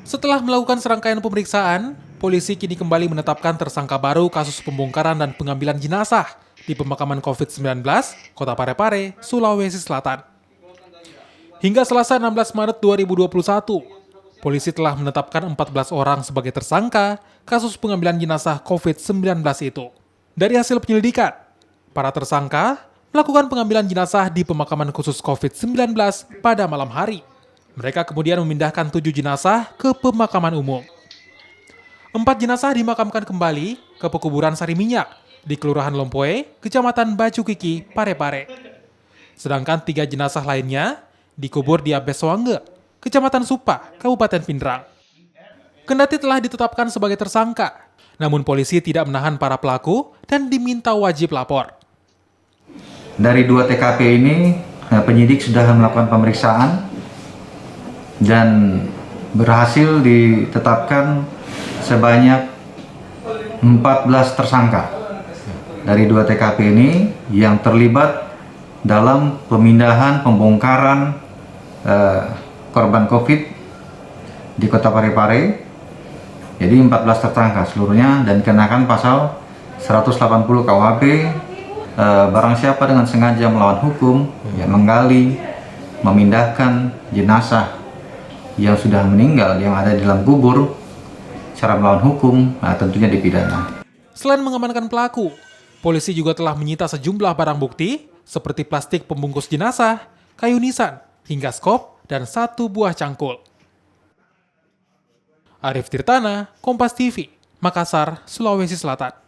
Setelah melakukan serangkaian pemeriksaan, polisi kini kembali menetapkan tersangka baru kasus pembongkaran dan pengambilan jenazah di pemakaman COVID-19, Kota Parepare, Sulawesi Selatan. Hingga Selasa 16 Maret 2021, polisi telah menetapkan 14 orang sebagai tersangka kasus pengambilan jenazah COVID-19 itu. Dari hasil penyelidikan, para tersangka melakukan pengambilan jenazah di pemakaman khusus COVID-19 pada malam hari. Mereka kemudian memindahkan 7 jenazah ke pemakaman umum. 4 jenazah dimakamkan kembali ke pekuburan Sari Minyak di Kelurahan Lompoe, Kecamatan Bacukiki, Parepare. Sedangkan 3 jenazah lainnya dikubur di Abeswange, Kecamatan Supa, Kabupaten Pindrang. Kendati telah ditetapkan sebagai tersangka, namun polisi tidak menahan para pelaku dan diminta wajib lapor. Dari 2 TKP ini, penyidik sudah melakukan pemeriksaan dan berhasil ditetapkan sebanyak 14 tersangka dari 2 TKP ini yang terlibat dalam pemindahan pembongkaran korban COVID di Kota Parepare. Jadi 14 tersangka seluruhnya dan dikenakan pasal 180 KUHP barang siapa dengan sengaja melawan hukum, menggali, memindahkan jenazah yang sudah meninggal yang ada di dalam kubur secara melawan hukum, tentunya dipidana. Selain mengamankan pelaku, polisi juga telah menyita sejumlah barang bukti seperti plastik pembungkus jenazah, kayu nisan, hingga skop, dan 1 buah cangkul. Arif Tirtana, Kompas TV, Makassar, Sulawesi Selatan.